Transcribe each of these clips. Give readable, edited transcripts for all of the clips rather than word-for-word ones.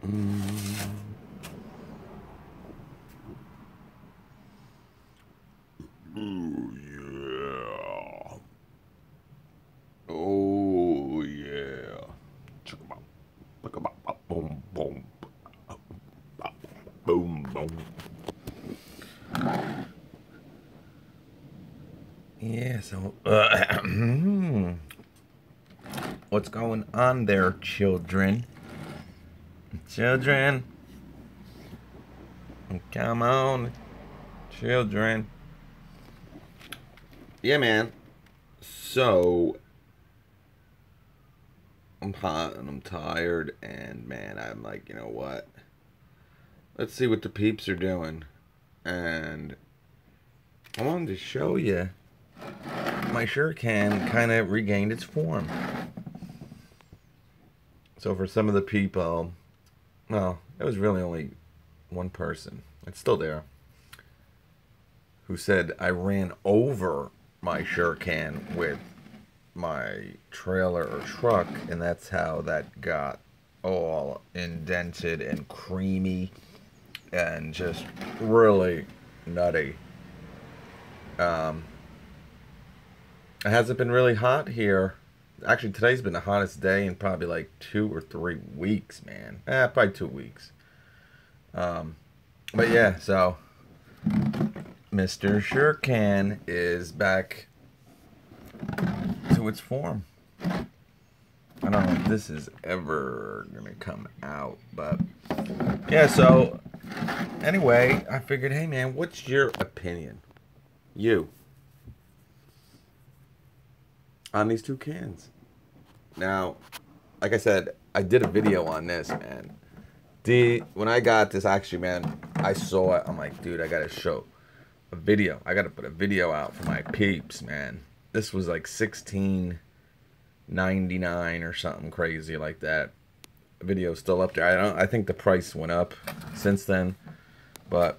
Mm. Oh yeah. Oh yeah. Check 'em out. Look 'em out. Boom boom. Boom boom. Yeah. So, what's going on there, children? Children, come on, children. Yeah, man. So I'm hot and I'm tired, and man, I'm like, you know what? Let's see what the peeps are doing. And I wanted to show you my SureCan kind of regained its form. So for some of the people, well, it was really only one person. It's still there. Who said I ran over my SureCan with my trailer or truck, and that's how that got all indented and creamy and just really nutty. Um, it hasn't been really hot here. Actually, today's been the hottest day in probably like 2 or 3 weeks, man. Probably 2 weeks. But yeah, so Mr. SureCan is back to its form. I don't know if this is ever gonna come out, but yeah, so anyway, I figured, hey man, what's your opinion? You on these two cans. Now, like I said, I did a video on this, man. When I got this, actually, man, I saw it. I'm like, dude, I gotta show a video. I gotta put a video out for my peeps, man. This was like $16.99 or something crazy like that. The video's still up there. I think the price went up since then, but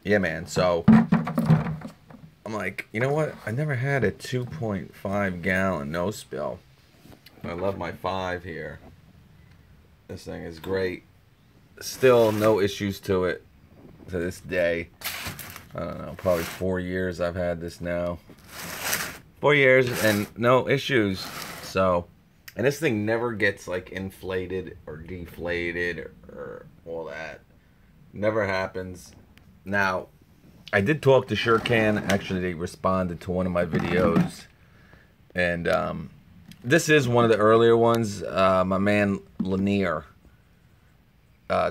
yeah, man. So I'm like, you know what? I never had a 2.5 gallon no spill. I love my 5 here. This thing is great. Still no issues to it to this day. I don't know, probably 4 years I've had this now. 4 years and no issues. So, and this thing never gets like inflated or deflated or all that. Never happens. Now, I did talk to SureCan. Actually, they responded to one of my videos. And this is one of the earlier ones. My man Lanier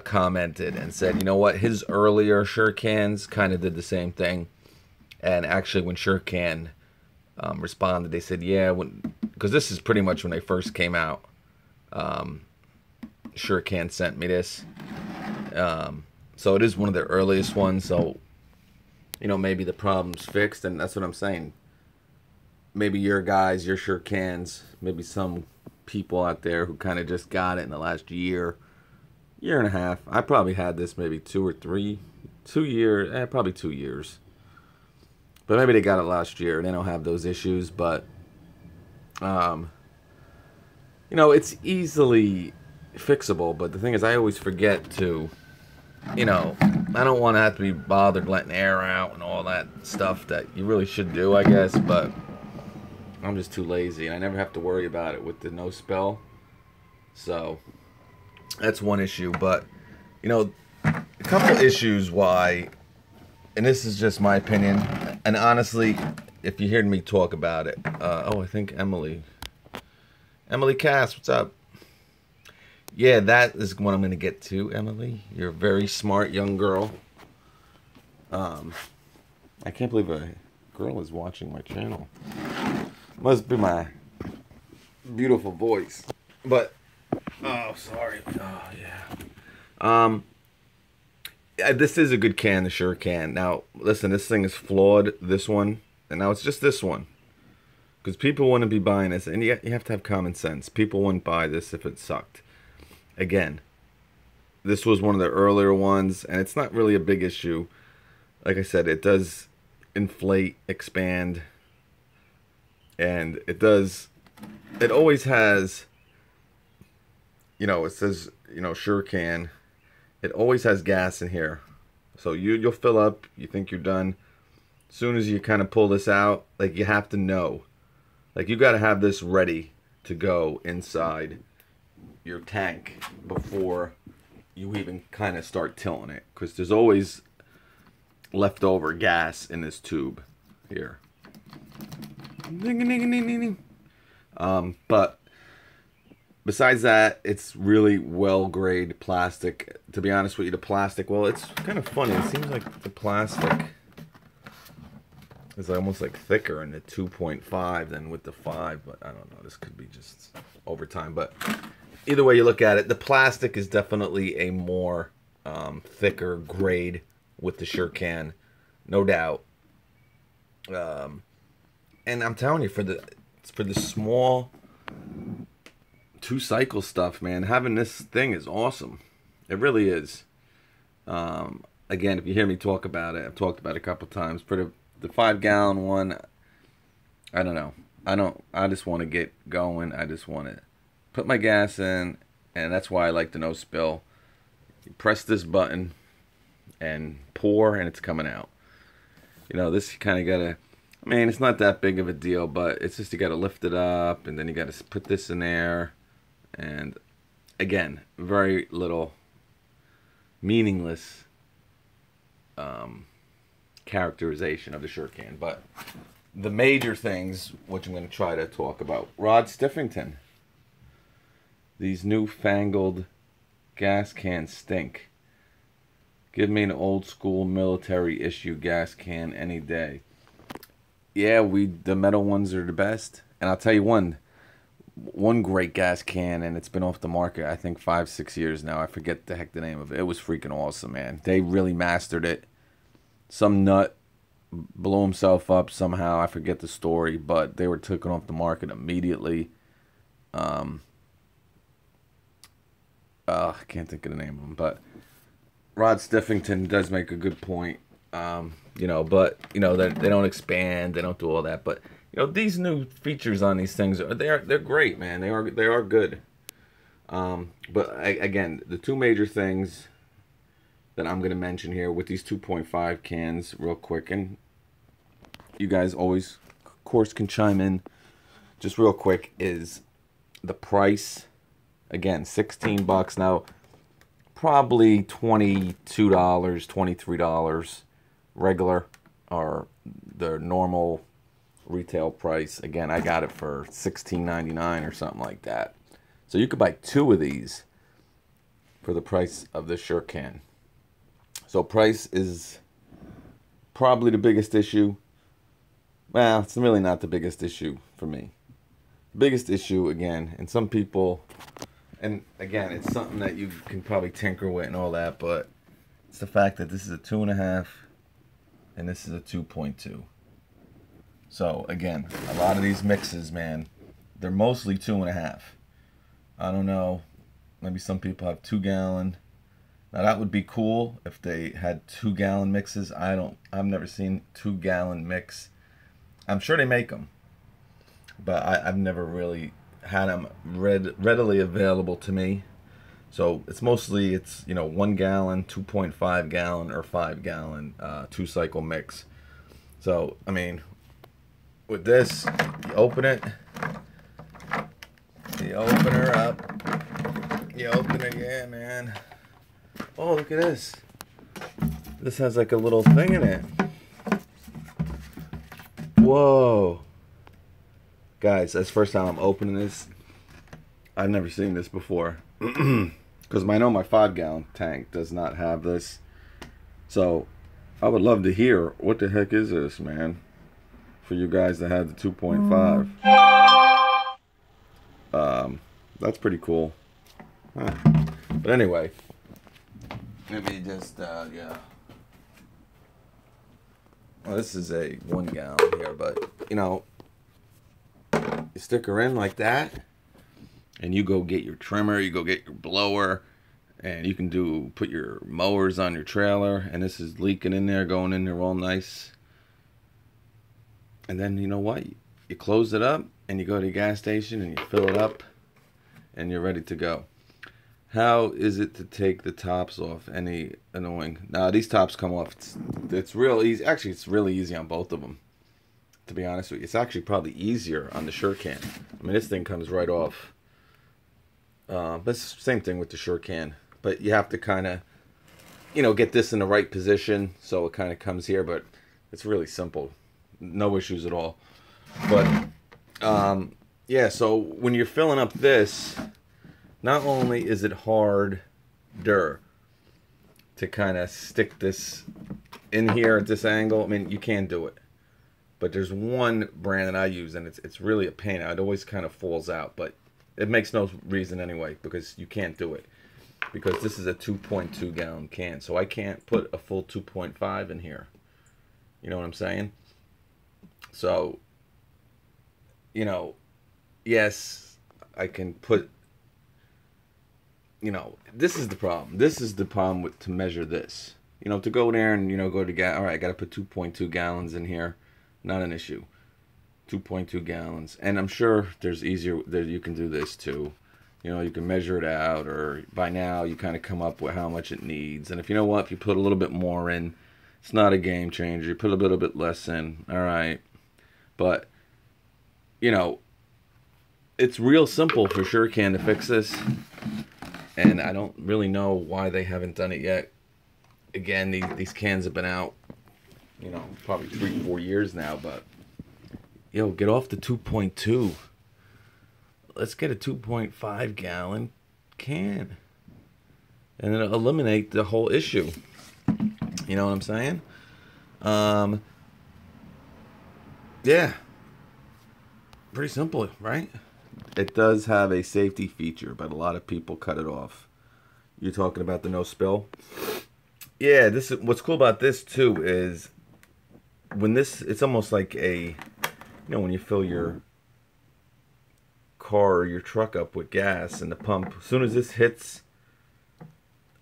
commented and said, you know what, his earlier SureCans kind of did the same thing. And actually, when SureCan responded, they said, yeah, because this is pretty much when they first came out. SureCan sent me this. So it is one of the earliest ones. So, you know, maybe the problem's fixed, and that's what I'm saying. Maybe your guys, your SureCans, maybe some people out there who kind of just got it in the last year and a half. I probably had this maybe 2 or 3, 2 years, probably 2 years. But maybe they got it last year and they don't have those issues. But, you know, it's easily fixable. But the thing is, I always forget to, you know, I don't want to have to be bothered letting air out and all that stuff that you really should do, I guess. But I'm just too lazy, and I never have to worry about it with the no spill. So that's one issue. But, you know, a couple issues why, and this is just my opinion, and honestly, if you heard me talk about it, I think Emily Cass, what's up? Yeah, that is what I'm going to get to, Emily. You're a very smart young girl. I can't believe a girl is watching my channel. Must be my beautiful voice. But, oh, sorry. Oh, yeah. This is a good can, the SureCan. Now, listen, this thing is flawed, this one. And now it's just this one. Because people wouldn't be buying this. And you have to have common sense. People wouldn't buy this if it sucked. Again, this was one of the earlier ones. And it's not really a big issue. Like I said, it does inflate, expand. And it does... It always has you know, it says, you know, SureCan. It always has gas in here. So you'll fill up, you think you're done. As soon as you kind of pull this out, like, you have to know. Like, you got to have this ready to go inside your tank before you even kind of start tilling it, because there's always leftover gas in this tube here. But besides that, it's really well grade plastic. To be honest with you, the plastic, well, it's kind of funny. It seems like the plastic is almost like thicker in the 2.5 than with the 5, but I don't know. This could be just over time. But either way you look at it, the plastic is definitely a more thicker grade with the SureCan, no doubt. And I'm telling you, for the small 2-cycle stuff, man, having this thing is awesome. It really is. Again, if you hear me talk about it, I've talked about it a couple times. For the 5-gallon one, I don't know. I just want to get going. I just want to put my gas in, and that's why I like the no spill. You press this button and pour, and it's coming out. You know, this you kind of gotta, I mean, it's not that big of a deal, but it's just you gotta lift it up, and then you gotta put this in there. And again, very little meaningless characterization of the SureCan. But the major things, which I'm going to try to talk about. Rod Stiffington. These newfangled gas cans stink. Give me an old school military issue gas can any day. Yeah, the metal ones are the best. And I'll tell you one great gas can, and it's been off the market, I think 5-6 years now. I forget the heck the name of it. It was freaking awesome, man. They really mastered it. Some nut blew himself up somehow. I forget the story, but they were taken off the market immediately. I can't think of the name of them, but Rod Stiffington does make a good point. You know, but you know, they don't expand, they don't do all that, but you know, these new features on these things they're great, man. They are good. But again, the two major things that I'm going to mention here with these 2.5 cans real quick, and you guys always, of course, can chime in just real quick, is the price. Again, $16 now, probably $22, $23 regular, or the normal retail price. Again, I got it for $16.99 or something like that. So you could buy 2 of these for the price of the SureCan. So price is probably the biggest issue. Well, it's really not the biggest issue for me. The biggest issue, again, and some people, and again, it's something that you can probably tinker with and all that, but it's the fact that this is a 2.5 and this is a 2.2. So again, a lot of these mixes, man, they're mostly 2.5. I don't know, maybe some people have 2-gallon. Now that would be cool if they had 2-gallon mixes. I've never seen 2-gallon mix. I'm sure they make them, but I've never really had them readily available to me. So it's mostly, you know, 1 gallon, 2.5 gallon, or 5 gallon 2-cycle mix. So I mean, with this, you open it, you open her up, you open it again, man. Oh, look at this. This has like a little thing in it. Whoa. Guys, that's the first time I'm opening this. I've never seen this before. Because I know my 5-gallon tank does not have this. So, I would love to hear, what the heck is this, man? For you guys that had the 2.5. That's pretty cool. Huh. But anyway. Let me just, yeah. Well, this is a 1 gallon here, but, you know, you stick her in like that, and you go get your trimmer, you go get your blower, and you can put your mowers on your trailer, and this is leaking in there, going in there all nice. And then, you know what? You close it up, and you go to the gas station, and you fill it up, and you're ready to go. How is it to take the tops off? Any annoying? Nah, these tops come off. It's real easy. Actually, it's really easy on both of them. To be honest with you, it's actually probably easier on the SureCan. I mean, this thing comes right off. But it's the same thing with the SureCan. But you have to kind of, get this in the right position so it kind of comes here. But it's really simple. No issues at all. But, yeah, so when you're filling up this, not only is it harder to kind of stick this in here at this angle. I mean, you can do it. But there's one brand that I use, and it's really a pain. It always kind of falls out. But it makes no reason anyway, because you can't do it. Because this is a 2.2 gallon can. So I can't put a full 2.5 in here. You know what I'm saying? So, yes, I can put... this is the problem. This is the problem with to measure this. To go there and, go to all right, I got to put 2.2 gallons in here. Not an issue. 2.2 gallons. And I'm sure there's easier that you can do this too. You can measure it out, or by now you kind of come up with how much it needs. And if if you put a little bit more in, it's not a game changer. You put a little bit less in, all right. But, it's real simple for SureCan to fix this. And I don't really know why they haven't done it yet. Again, these cans have been out, probably 3-4 years now. But, get off the 2.2. Let's get a 2.5 gallon can. And it'll eliminate the whole issue. You know what I'm saying? Yeah. Pretty simple, right? It does have a safety feature, but a lot of people cut it off. You're talking about the no spill? Yeah, what's cool about this too is when it's almost like when you fill your car or your truck up with gas and the pump, as soon as this hits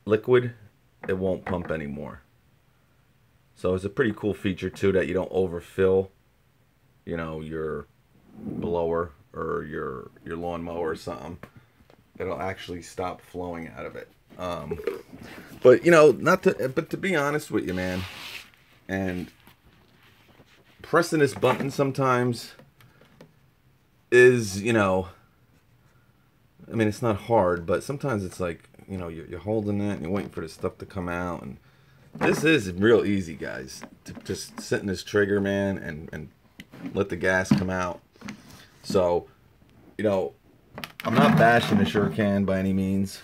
liquid, it won't pump anymore. So it's a pretty cool feature too, that you don't overfill, your blower or your lawnmower or something. It'll actually stop flowing out of it. But but to be honest with you, man, and pressing this button sometimes is, I mean, it's not hard, but sometimes it's like, you're holding it and you're waiting for the stuff to come out. And this is real easy, guys, to just sit in this trigger, man, and let the gas come out. So, I'm not bashing the SureCan by any means.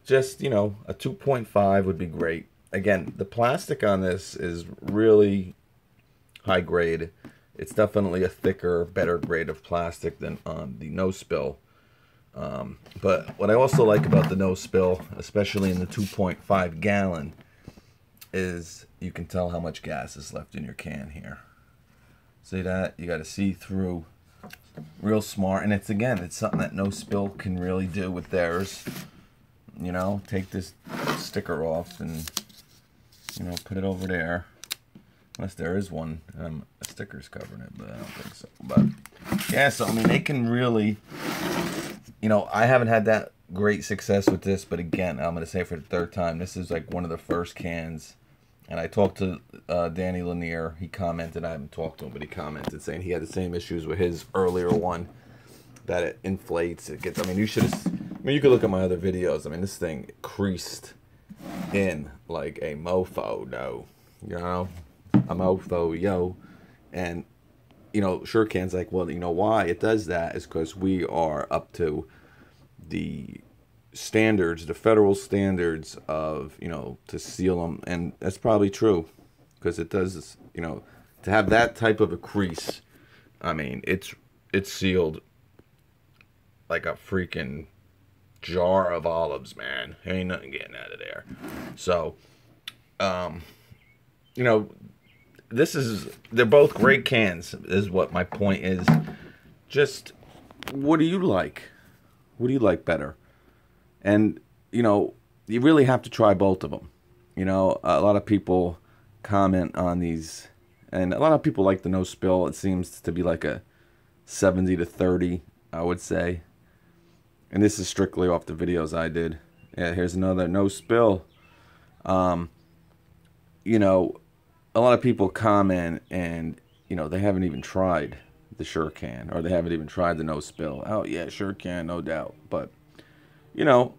Just, a 2.5 would be great. Again, the plastic on this is really high grade. It's definitely a thicker, better grade of plastic than on the no spill. But what I also like about the no spill, especially in the 2.5 gallon, is you can tell how much gas is left in your can here. See that? You got to see through. Real smart. And it's something that no spill can really do with theirs. Take this sticker off and put it over there. Unless there is one. A sticker's covering it, but I don't think so. But yeah, so I mean, they can really, I haven't had that great success with this, but again, I'm going to say it for the third time, this is like one of the first cans. And I talked to Danny Lanier. He commented, I haven't talked to him, but he commented saying he had the same issues with his earlier one, that it inflates, it gets, I mean, you could look at my other videos. I mean, this thing creased in like a mofo, a mofo, yo. And, SureCan's like, well, why it does that is because we are up to the standards, the federal standards of, to seal them. And that's probably true, because it does, to have that type of a crease, I mean, it's sealed like a freaking jar of olives, man. There ain't nothing getting out of there. So, they're both great cans, is what my point is. Just, what do you like? What do you like better? And, you really have to try both of them. A lot of people comment on these, and a lot of people like the no spill. It seems to be like a 70 to 30, I would say. And this is strictly off the videos I did. Yeah, here's another no spill. You know, a lot of people comment and, you know, they haven't even tried the SureCan, or they haven't even tried the no spill. Oh yeah, SureCan, no doubt. But, you know,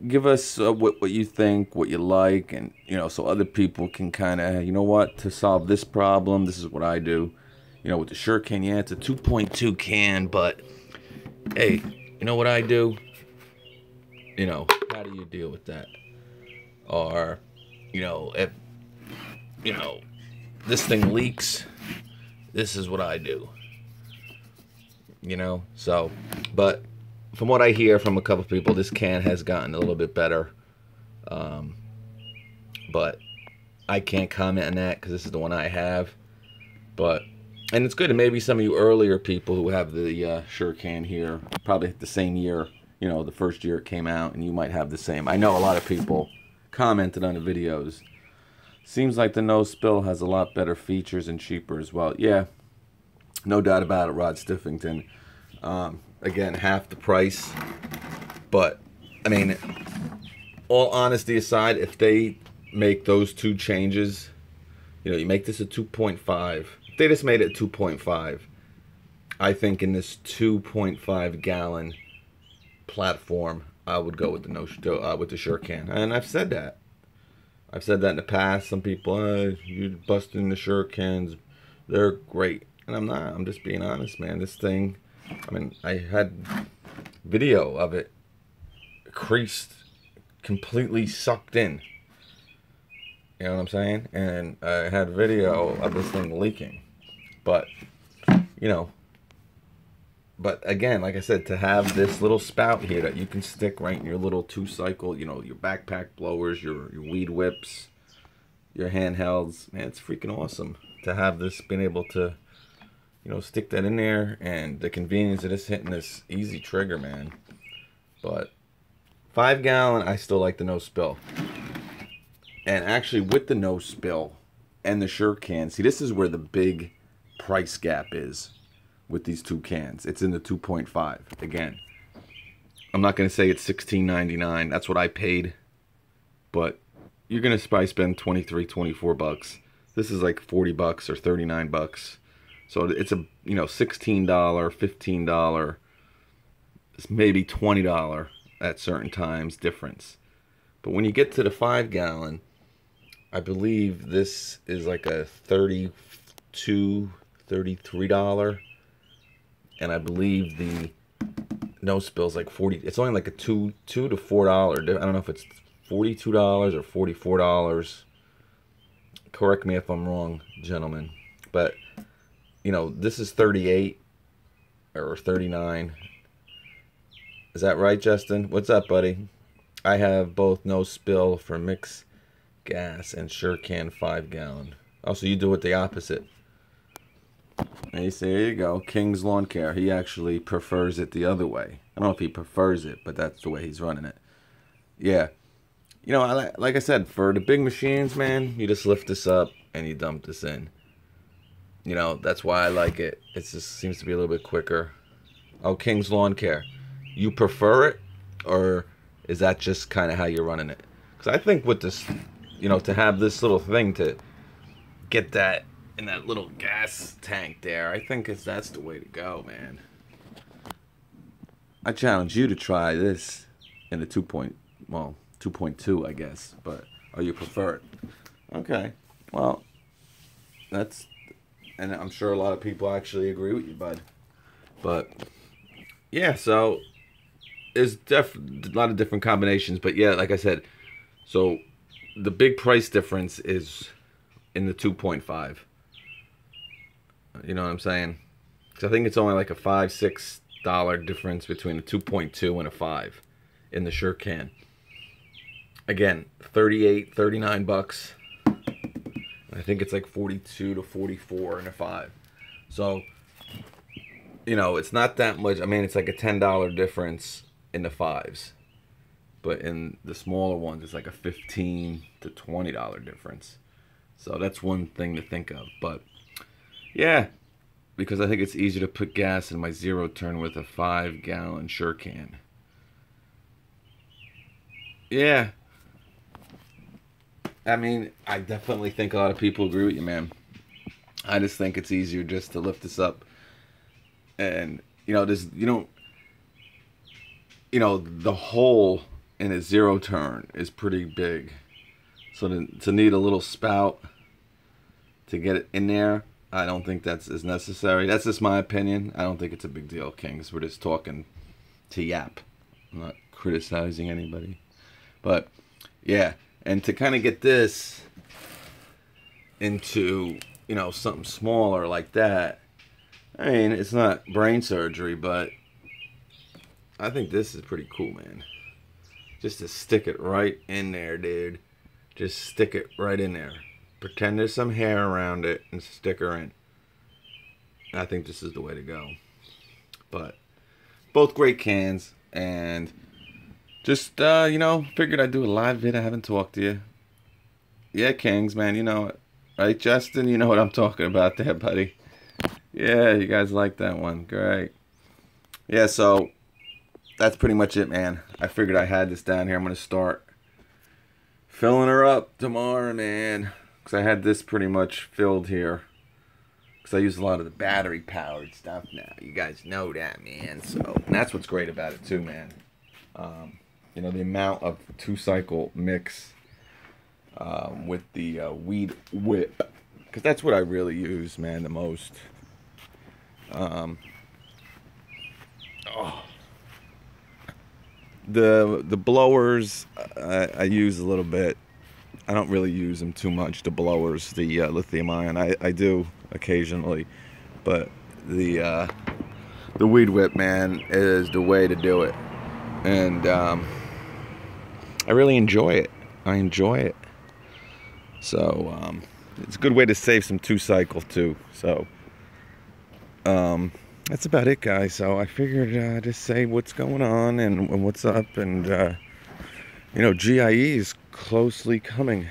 give us what you think, what you like, and, you know, so other people can kind of, you know what, to solve this problem, this is what I do. You know, with the SureCan, yeah, it's a 2.2 can, but hey, you know what I do? You know, how do you deal with that? Or, you know, if, you know, this thing leaks, this is what I do. You know, so, but from what I hear from a couple people, this can has gotten a little bit better. But I can't comment on that because this is the one I have. But, and it's good, and maybe some of you earlier people who have the SureCan here, probably the same year, you know, the first year it came out, and you might have the same. I know a lot of people commented on the videos. Seems like the no spill has a lot better features and cheaper as well. Yeah, no doubt about it, Rod Stiffington. Again, half the price. But, I mean, all honesty aside, if they make those two changes, you know, you make this a 2.5. If they just made it 2.5, I think in this 2.5 gallon platform, I would go with the with the SureCan. And I've said that. I've said that in the past. Some people, you're busting the SureCans. They're great. And I'm not. I'm just being honest, man. This thing, I mean, I had video of it creased, completely sucked in. You know what I'm saying? And I had video of this thing leaking. But, you know, but again, like I said, to have this little spout here that you can stick right in your little 2-cycle, you know, your backpack blowers, your weed whips, your handhelds, man, it's freaking awesome to have this, being able to, you know, stick that in there, and the convenience of just hitting this easy trigger, man. But 5 gallon, I still like the no spill. And actually, with the no spill and the SureCan, see, this is where the big price gap is with these two cans. It's in the 2.5. Again, I'm not going to say it's $16.99. That's what I paid. But you're going to probably spend 23, 24 bucks. This is like 40 bucks or 39 bucks. So it's a, you know, $16, $15, maybe $20 at certain times difference. But when you get to the 5 gallon, I believe this is like a $32, $33. And I believe the no spill's like 40. It's only like a $2 to $4. I don't know if it's $42 or $44. Correct me if I'm wrong, gentlemen. But, you know, this is 38 or 39. Is that right, Justin? What's up, buddy? I have both no spill for mixed gas and SureCan 5 gallon. Oh, so you do it the opposite. And you see, there you go, King's Lawn Care. He actually prefers it the other way. I don't know if he prefers it, but that's the way he's running it. Yeah. You know, like I said, for the big machines, man, you just lift this up and you dump this in. You know, that's why I like it. It just seems to be a little bit quicker. Oh, King's Lawn Care. You prefer it, or is that just kind of how you're running it? Because I think with this, you know, to have this little thing to get that in that little gas tank there, I think that's the way to go, man. I challenge you to try this in the 2.2, I guess. But, or you prefer it? Okay. Well, that's, and I'm sure a lot of people actually agree with you, bud. But, yeah, so there's a lot of different combinations. But, yeah, like I said, so the big price difference is in the 2.5. You know what I'm saying? Because I think it's only like a $5, $6 difference between a 2.2 and a 5 in the SureCan. Again, 38, 39 bucks. I think it's like 42 to 44 in a 5. So, you know, it's not that much. I mean, it's like a $10 difference in the 5s. But in the smaller ones, it's like a $15 to $20 difference. So that's one thing to think of. But, yeah. because I think it's easier to put gas in my zero turn with a 5-gallon SureCan. Yeah. I mean, I definitely think a lot of people agree with you, man. I just think it's easier just to lift this up. And, you know, this, the hole in a zero turn is pretty big. So to need a little spout to get it in there, I don't think that's as necessary. That's just my opinion. I don't think it's a big deal, Kings. We're just talking to yap. I'm not criticizing anybody. But, yeah. And to kind of get this into, something smaller like that, I mean, it's not brain surgery, but I think this is pretty cool, man. Just to stick it right in there, dude. Just stick it right in there. Pretend there's some hair around it and stick her in. I think this is the way to go. But both great cans, and just, figured I'd do a live vid. I haven't talked to you. Yeah, Kings, man, you know it. Right, Justin? You know what I'm talking about there, buddy. Yeah, you guys like that one. Great. Yeah, so that's pretty much it, man. I figured I had this down here. I'm going to start filling her up tomorrow, man. Because I had this pretty much filled here. Because I use a lot of the battery-powered stuff now. You guys know that, man. So, and that's what's great about it, too, man. The amount of 2-cycle mix with the weed whip. Because that's what I really use, man, the most. The blowers I use a little bit. I don't really use them too much. The blowers, the lithium ion, I do occasionally, but the weed whip, man, is the way to do it, and I really enjoy it. I enjoy it. So it's a good way to save some 2-cycle too. So that's about it, guys. So I figured just say what's going on and what's up, and GIE is closely coming.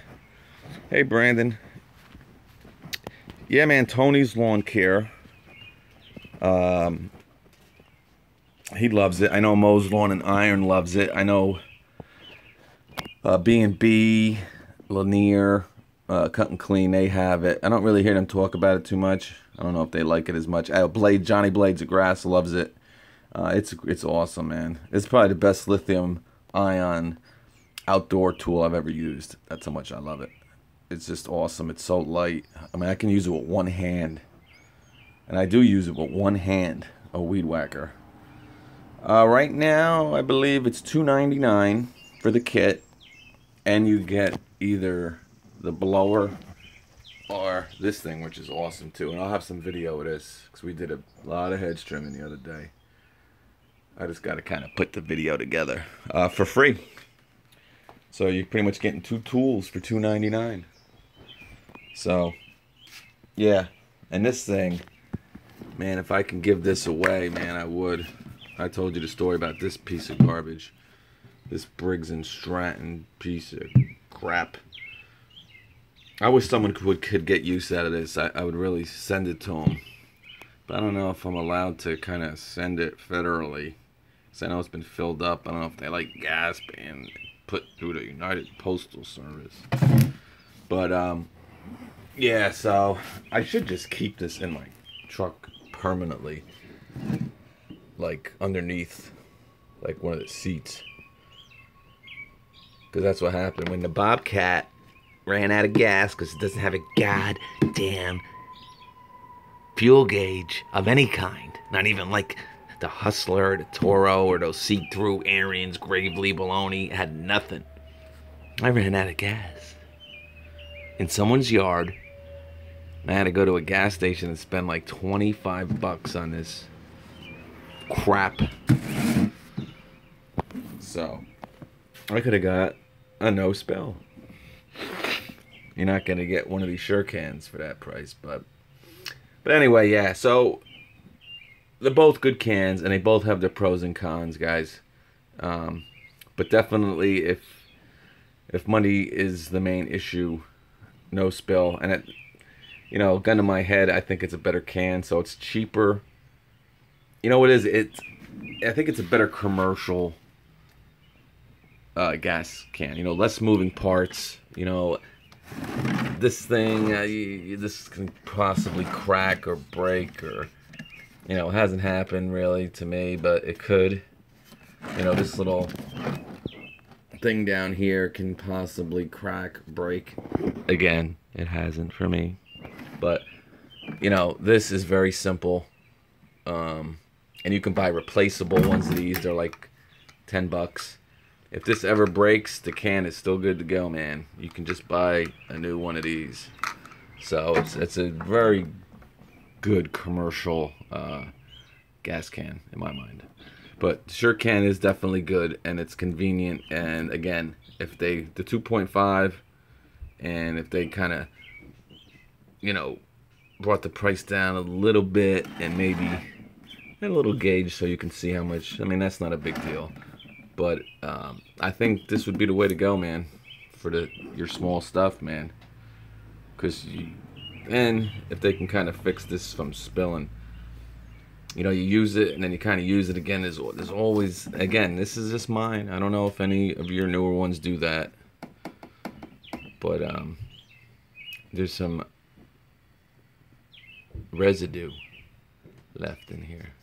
Hey, Brandon. Yeah, man, Tony's Lawn Care. He loves it. I know Mo's Lawn and Iron loves it. I know B&B, Lanier, Cut and Clean, they have it. I don't really hear them talk about it too much. I don't know if they like it as much. Johnny Blades of Grass loves it. It's awesome, man. It's probably the best lithium ion outdoor tool I've ever used. That's how much I love it. It's just awesome. It's so light. I mean, I can use it with one hand. And I do use it with one hand, a weed whacker. Right now, I believe it's $2.99 for the kit. And you get either the blower or this thing, which is awesome too. And I'll have some video of this because we did a lot of hedge trimming the other day. I just got to kind of put the video together for free. So you're pretty much getting 2 tools for $2.99. So, yeah. And this thing, man, if I can give this away, man, I would. I told you the story about this piece of garbage. This Briggs & Stratton piece of crap. I wish someone could get use out of this. I would really send it to them. But I don't know if I'm allowed to kind of send it federally. Because I know it's been filled up. I don't know if they like gas being put through the United Postal Service. But, yeah, so I should just keep this in my truck permanently. Like, underneath, like, one of the seats. Because that's what happened when the Bobcat ran out of gas because it doesn't have a goddamn fuel gauge of any kind. Not even like the Hustler, the Toro, or those see-through Ariens, Gravely, Baloney. It had nothing. I ran out of gas in someone's yard. I had to go to a gas station and spend like $25 on this crap. So I could have got a no spill. You're not gonna get one of these SureCans for that price, but anyway, yeah. So they're both good cans, and they both have their pros and cons, guys. But definitely, if money is the main issue, no spill, and you know, gun to my head, I think it's a better can, so it's cheaper. You know what it is? I think it's a better commercial gas can. You know, less moving parts. You know, this thing, this can possibly crack or break, or you know, it hasn't happened really to me, but it could. You know, this little thing down here can possibly crack, break. Again, it hasn't for me, but you know, this is very simple. And you can buy replaceable ones of these. They're like $10. If this ever breaks, the can is still good to go, man. You can just buy a new one of these. So it's a very good commercial gas can in my mind. But SureCan is definitely good, and it's convenient. And again, if the 2.5, and if they kind of, you know, brought the price down a little bit, and maybe a little gauge so you can see how much. I mean, that's not a big deal, but I think this would be the way to go, man, for your small stuff, man. And if they can kind of fix this from spilling, you know, you use it and then you kind of use it again. There's always, again, this is just mine. I don't know if any of your newer ones do that, but there's some residue left in here.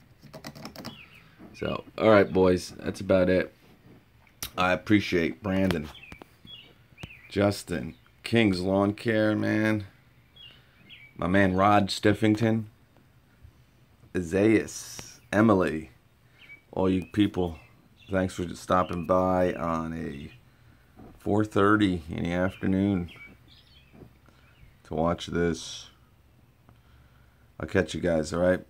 So, all right, boys, that's about it. I appreciate Brandon, Justin, King's Lawn Care, man. My man Rod Stiffington, Isaias, Emily, all you people. Thanks for stopping by on a 4:30 in the afternoon to watch this. I'll catch you guys, all right?